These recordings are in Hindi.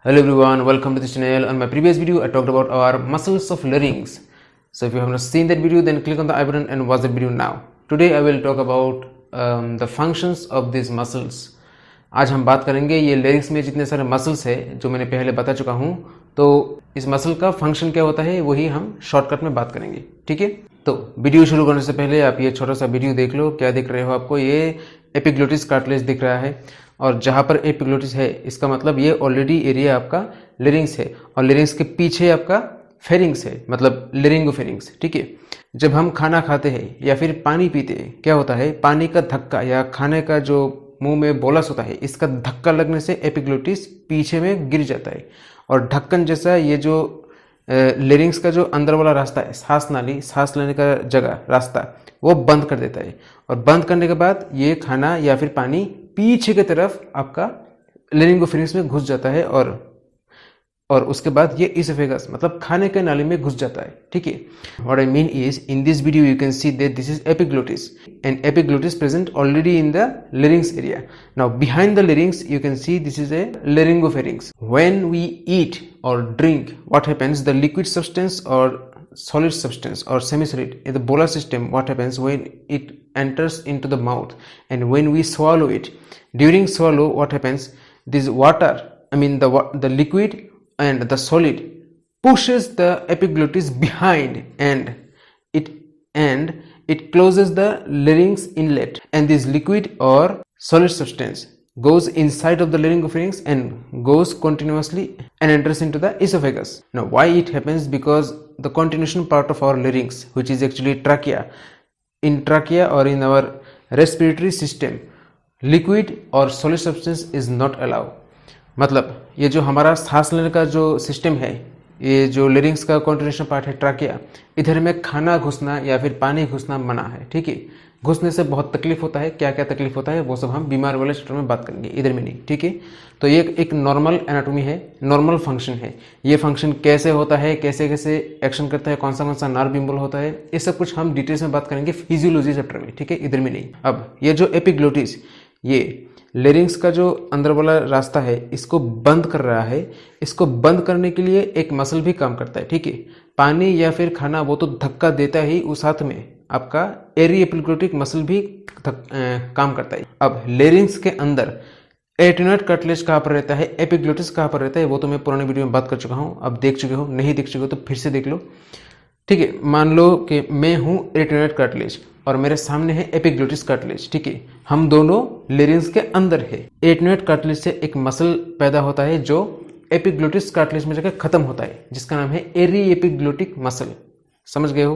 Hello everyone, welcome to this channel. On my previous video, I talked about our muscles of larynx. So if you have not seen that video, then click on the I button and watch that video now. Today I will talk about the functions of these muscles. आज हम बात करेंगे ये larynx में जितने सारे muscles है जो मैंने पहले बता चुका हूँ, तो इस muscle का function क्या होता है वही हम shortcut में बात करेंगे. ठीक है, तो वीडियो शुरू करने से पहले आप ये छोटा सा वीडियो देख लो. क्या दिख रहे हो आपको? ये एपिग्लोटिस कार्टिलेज दिख रहा है और जहाँ पर एपिग्लोटिस है इसका मतलब ये ऑलरेडी एरिया आपका लेरिंग्स है और लेरिंग्स के पीछे आपका फेरिंग्स है, मतलब लेरिंगोफेरिंग्स. ठीक है, जब हम खाना खाते हैं या फिर पानी पीते हैं क्या होता है, पानी का धक्का या खाने का जो मुंह में बोलस होता है इसका धक्का लगने से एपिग्लोटिस पीछे में गिर जाता है और ढक्कन जैसा ये जो लेरिंग्स का जो अंदर वाला रास्ता है, सांस नाली, सांस लेने का जगह रास्ता, वो बंद कर देता है और बंद करने के बाद ये खाना या फिर पानी पीछे की तरफ आपका लेरिंगोफेरिंग्स में घुस जाता है और उसके बाद ये इसोफेगस मतलब खाने के नाली में घुस जाता है. ठीक है, what I mean is in this video you can see that this is epiglottis and epiglottis present already in the larynx area. Now behind the larynx you can see this is a laryngopharynx. When we eat or drink, what happens, the liquid substance or solid substance or semi-solid in the bolus system, what happens when it enters into the mouth and when we swallow it, during swallow what happens, this water, I mean the liquid and the solid pushes the epiglottis behind and it closes the larynx inlet, and this liquid or solid substance goes inside of the laryngopharynx and goes continuously and enters into the esophagus. Now why it happens? Because the continuation part of our larynx, which is actually trachea, in trachea or in our respiratory system, liquid or solid substance is not allowed. मतलब ये जो हमारा सांस लेने का जो सिस्टम है, ये जो लेरिंग्स का कंटिन्यूएशन पार्ट है ट्राकिया, इधर में खाना घुसना या फिर पानी घुसना मना है. ठीक है, घुसने से बहुत तकलीफ होता है. क्या क्या तकलीफ होता है वो सब हम बीमार वाले चैप्टर में बात करेंगे, इधर में नहीं. ठीक है, तो ये एक नॉर्मल एनाटॉमी है, नॉर्मल फंक्शन है. ये फंक्शन कैसे होता है, कैसे कैसे एक्शन करता है, कौन सा नर्व इन्वॉल्व होता है, ये सब कुछ हम डिटेल्स में बात करेंगे फिजियोलॉजी चैप्टर में. ठीक है, इधर में नहीं. अब ये जो एपिग्लोटिस, ये लेरिंग्स का जो अंदर वाला रास्ता है इसको बंद कर रहा है. इसको बंद करने के लिए एक मसल भी काम करता है. ठीक है, पानी या फिर खाना वो तो धक्का देता ही, उस साथ में आपका एरी एपिग्लोटिक मसल भी काम करता है. अब लेरिंग्स के अंदर एटेन्यूएट कार्टिलेज कहाँ पर रहता है, एपिग्लोटिस कहाँ पर रहता है, वो तो मैं पुराने वीडियो में बात कर चुका हूँ. अब देख चुके हो, नहीं देख चुके हो तो फिर से देख लो. ठीक है, मान लो कि मैं हूँ एटेन्यूएट कार्टिलेज और मेरे सामने है एपिग्लोटिस कार्टिलेज. ठीक है, हम दोनों लेरिंग्स के अंदर है. एटेन्यूएट कार्टिलेज से एक मसल पैदा होता है जो एपिग्लोटिस कार्टिलेज में जाकर खत्म होता है, जिसका नाम है एरी एपिग्लोटिक मसल. समझ गए हो,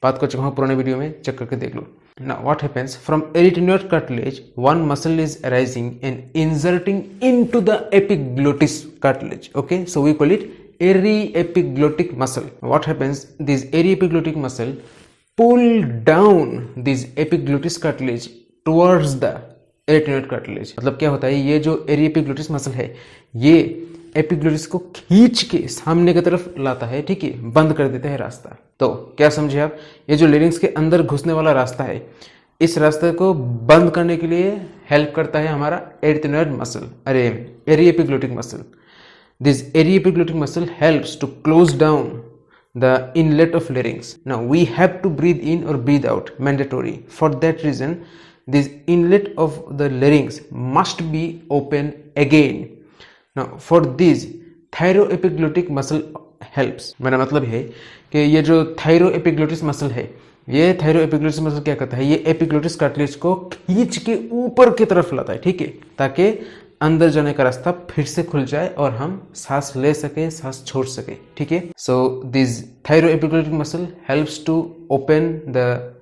बात कर चुका हूँ पुराने वीडियो में, चेक करके देख लो. Now what happens, from erythenoid cartilage one muscle is arising and inserting into the epiglottis cartilage. Okay, so we call it eriepiglottic muscle. What happens, this eriepiglottic muscle pull down this epiglottis cartilage towards the erythenoid cartilage. मतलब क्या होता है, ये जो eriepiglottis muscle है ये एपिग्लोटिस को खींच के सामने की तरफ लाता है. ठीक है, बंद कर देता है रास्ता. तो क्या समझे आप, ये जो लेरिंग्स के अंदर घुसने वाला रास्ता है, इस रास्ते को बंद करने के लिए हेल्प करता है हमारा एरिथेनॉइड मसल, अरे ary epiglottic muscle. This ary epiglottic muscle helps to close down the inlet of larynx. Now we have to breathe in or breathe out, mandatory. For that reason this inlet of the larynx must be open again. Now for this thyroepiglottic muscle helps. मेरा मतलब है कि ये जो thyroepiglottis muscle है, ये thyroepiglottis muscle क्या करता है, ये एपिग्लोटिस कार्टिलेज को खींच के ऊपर की तरफ लाता है. ठीक है, ताकि अंदर जाने का रास्ता फिर से खुल जाए और हम सांस ले सके, सांस छोड़ सके. ठीक है, so this thyroepiglottic muscle helps to open the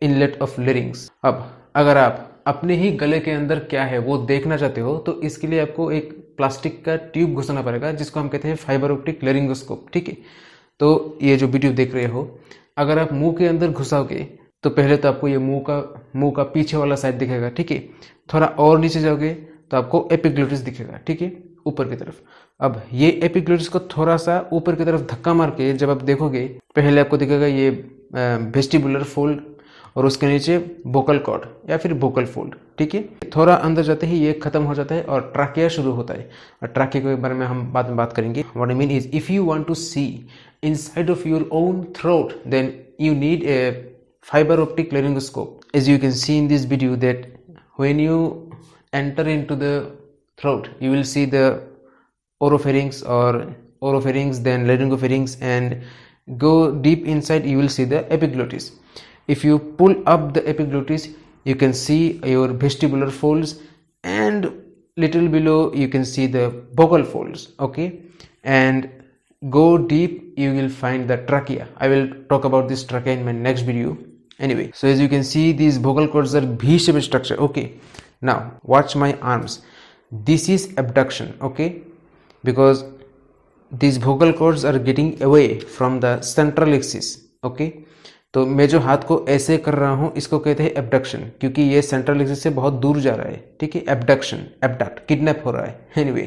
inlet of larynx. अब अगर आप अपने ही गले के अंदर क्या है वो देखना चाहते हो तो इसके लिए आपको एक प्लास्टिक का ट्यूब घुसाना पड़ेगा, जिसको हम कहते हैं फाइबर ऑप्टिक लेरिंगोस्कोप. ठीक है, तो ये जो वीडियो देख रहे हो, अगर आप मुंह के अंदर घुसाओगे तो पहले तो आपको ये मुंह का पीछे वाला साइड दिखेगा. ठीक है, थोड़ा और नीचे जाओगे तो आपको एपिग्लोटिस दिखेगा. ठीक है, ऊपर की तरफ. अब ये एपिग्लोटिस को थोड़ा सा ऊपर की तरफ धक्का मार के जब आप देखोगे, पहले आपको दिखेगा ये वेस्टिबुलर फोल्ड और उसके नीचे वोकल कॉर्ड या फिर वोकल फोल्ड, ठीक है। थोड़ा अंदर जाते ही ये खत्म हो जाता है और ट्राकिया शुरू होता है, और ट्राकिया के बारे में हम बाद में बात करेंगे। What I mean is if you want to see inside of your own throat then you need a fiber optic laryngoscope. As you can see in this video that when you enter into the throat, you will see the oropharynx or oropharynx, then laryngopharynx, and go deep inside you will see the epiglottis. If you pull up the epiglottis, you can see your vestibular folds, and little below you can see the vocal folds, okay, and go deep you will find the trachea. I will talk about this trachea in my next video. Anyway, so as you can see, these vocal cords are V-shaped structure. Okay, now watch my arms. This is abduction, okay, because these vocal cords are getting away from the central axis, okay. तो मैं जो हाथ को ऐसे कर रहा हूं इसको कहते हैं एबडक्शन, क्योंकि ये सेंट्रल एक्सिस से बहुत दूर जा रहा है, ठीक है। एबडक्शन, एबडक्ट, किडनैप हो रहा है। एनीवे,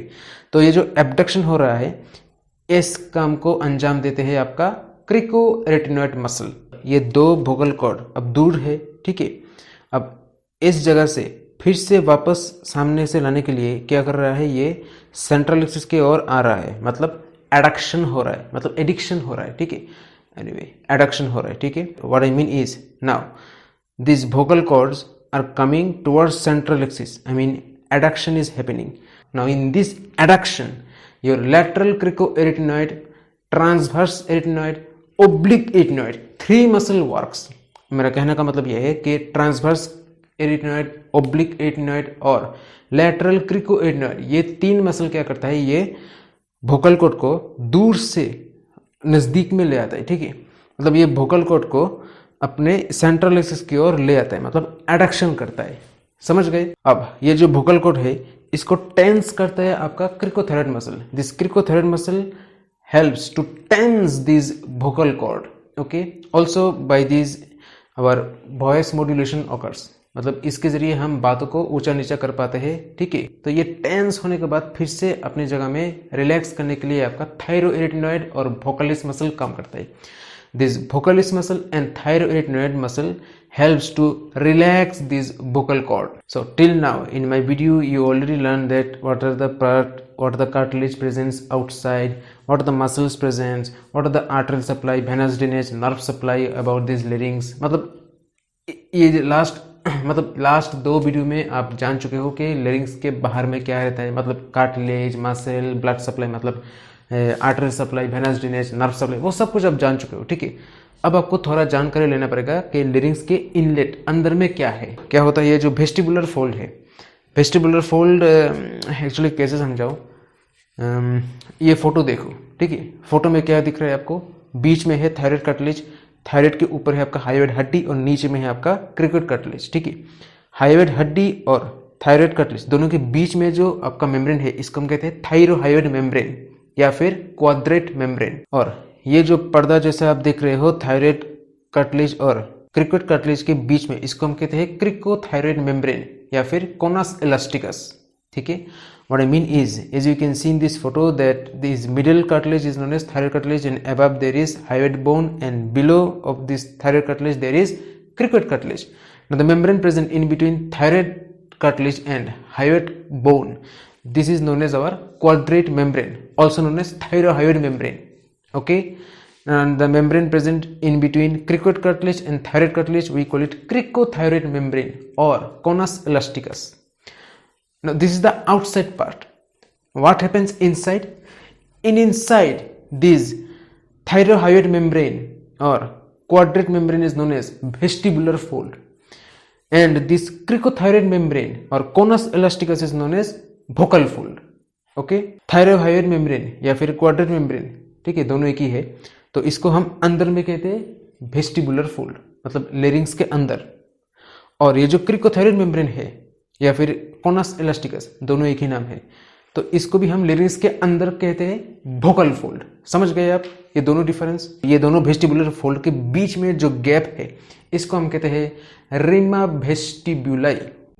तो ये जो एबडक्शन हो रहा है इस काम को अंजाम देते हैं आपका क्रिकोरेटिनॉइड मसल। ये दो वोकल कॉर्ड अब दूर है, ठीक है। अब इस जगह से फिर से वापस सामने से लाने के लिए क्या कर रहा है, ये सेंट्रल एक्सिस की ओर आ रहा है, मतलब एडक्शन हो रहा है, मतलब एडिक्शन हो रहा है, ठीक है। एनीवे, एडक्शन हो रहा है, ठीक है। What I mean is now this vocal cords are coming towards central axis, I mean adduction is happening. Now in this adduction your lateral cricoarytenoid, transverse arytenoid, oblique arytenoid, 3 muscle works. मेरा कहने का मतलब यह है कि ट्रांसवर्स एरिटनॉइड, ओब्लिक एरिटनॉइड और लैटरल क्रिकोएरिटनॉइड, ये 3 मसल क्या करता है, ये वोकल कॉर्ड को दूर से नज़दीक में ले आता है, ठीक है। मतलब ये वोकल कॉर्ड को अपने सेंट्रल एक्सिस की ओर ले आता है, मतलब एडक्शन करता है, समझ गए। अब ये जो वोकल कॉर्ड है इसको टेंस करता है आपका cricothyroid muscle. This cricothyroid muscle helps to tense this vocal cord, okay. Also by this our voice modulation occurs, मतलब इसके जरिए हम बातों को ऊंचा नीचा कर पाते हैं, ठीक है। तो ये टेंस होने के बाद फिर से अपनी जगह में रिलैक्स करने के लिए आपका थायरोएरिटनॉइड और वोकलिस मसल काम करता है। This vocalis muscle and thyroarytenoid muscle helps to relax this vocal cord. So till now in my video you already learned that what are the cartilage presence outside, what are the muscles presence, what are the arterial supply, venous drainage, nerve supply about these larynx. मतलब ये लास्ट 2 वीडियो में आप जान चुके हो कि larynx के बाहर में क्या रहता है, मतलब कार्टिलेज, मसल, ब्लड सप्लाई, मतलब artery supply, venous drainage, nerve supply, वो सब कुछ आप जान चुके हो, ठीक है। अब आपको थोड़ा जानकारी लेना पड़ेगा कि लेरिंग्स के इनलेट अंदर में क्या है, क्या होता है। ये जो वेस्टिबुलर फोल्ड है, वेस्टिबुलर फोल्ड एक्चुअली कैसे समझाऊं, ये फोटो देखो, ठीक है। फोटो में क्या दिख रहा है आपको, बीच में है थायराइड कार्टिलेज, थायराइड के ऊपर है आपका हायोइड हड्डी और नीचे में है आपका क्रिकोइड कार्टिलेज, ठीक है। हायोइड हड्डी और थायराइड कार्टिलेज दोनों के बीच में जो आपका मेम्ब्रेन है इसको हम कहते हैं थायरोहायोइड मेम्ब्रेन या फिर क्वाड्रेट मेम्ब्रेन। और ये जो पर्दा जैसा आप देख रहे हो थायराइड कार्टिलेज और क्रिकोइड कार्टिलेज के बीच में, इसको हम कहते हैं क्रिकोथायराइड मेम्ब्रेन या फिर कोनस इलास्टिकस, ठीक है। What I mean is, as you can see in this photo that this middle cartilage is known as thyroid cartilage and above there is hyoid bone and below of this thyroid cartilage there is cricoid cartilage. Now the membrane present in between thyroid cartilage and hyoid bone, this is known as our quadrate membrane, also known as thyrohyoid membrane, okay. And the membrane present in between cricoid cartilage and thyroid cartilage, we call it cricothyroid membrane or conus elasticus. Now this is the outside part. What happens inside? Inside this thyrohyoid membrane or quadrate membrane is known as vestibular fold. And this cricothyroid membrane or conus elasticus is known as vocal fold, okay. Thyrohyoid membrane या फिर क्वाड्रेट मेम्ब्रेन, ठीक है, दोनों एक ही है। तो इसको हम अंदर में कहते हैं वेस्टिबुलर फोल्ड, मतलब लेरिंग्स के अंदर। और ये जो क्रिकोथायरोइड मेम्ब्रेन है या फिर कोनस इलास्टिकस, दोनों एक ही नाम है। तो इसको भी हम लेरिंग्स के अंदर कहते हैं वोकल फोल्ड। समझ गए आप ये दोनों डिफरेंस। ये दोनों वेस्टिबुलर फोल्ड के बीच में जो गैप है इसको हम कहते हैं rima vestibuli.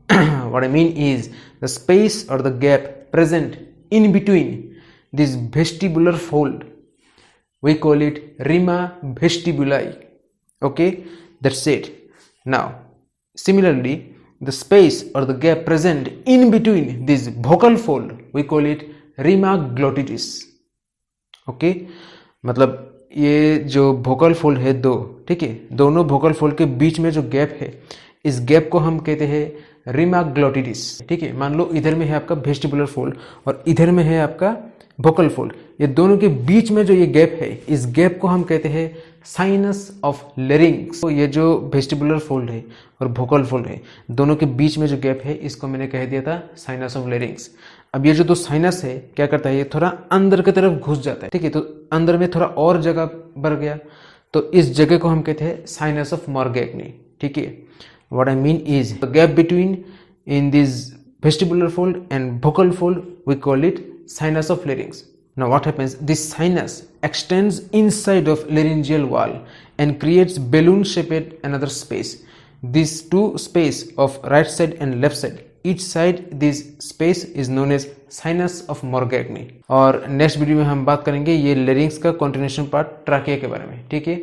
What I mean is the space और the gap present in between this vestibular fold, we call it rima vestibuli, okay. That's it. Now, similarly, the space or the gap present in between this vocal fold, we call it remark glottis. Okay मतलब ये जो vocal fold है दो, ठीक है, दोनों vocal fold के बीच में जो गैप है, इस गैप को हम कहते हैं रिमार्क ग्लोटिटिस, ठीक है। मान लो इधर में है आपका वेस्टिबुलर फोल्ड और इधर में है आपका वोकल फोल्ड, ये दोनों के बीच में जो ये गैप है, इस गैप को हम कहते हैं साइनस ऑफ लेरिंग्स। तो ये जो वेस्टिबुलर फोल्ड है और वोकल फोल्ड है, दोनों के बीच में जो गैप है, इसको मैंने कह दिया था साइनस ऑफ लेरिंग्स। अब ये जो दो साइनस है क्या करता है, ये थोड़ा अंदर की तरफ घुस जाता है, ठीक है, तो अंदर में थोड़ा और जगह भर गया, तो इस जगह को हम कहते हैं साइनस ऑफ मॉर्गेग्नी, ठीक है। What I mean is the gap between in this vestibular fold and vocal fold, we call it sinus of larynx. Now what happens, this sinus extends inside of laryngeal wall and creates balloon shaped another space. These two space of right side and left side, each side this space is known as sinus of Morgagni. और नेक्स्ट वीडियो में हम बात करेंगे ये larynx का continuation पार्ट ट्राकिया के बारे में, ठीक है।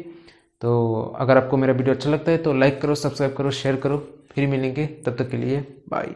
तो अगर आपको मेरा वीडियो अच्छा लगता है तो लाइक करो, सब्सक्राइब करो, शेयर करो, फिर मिलेंगे, तब तक के लिए बाय।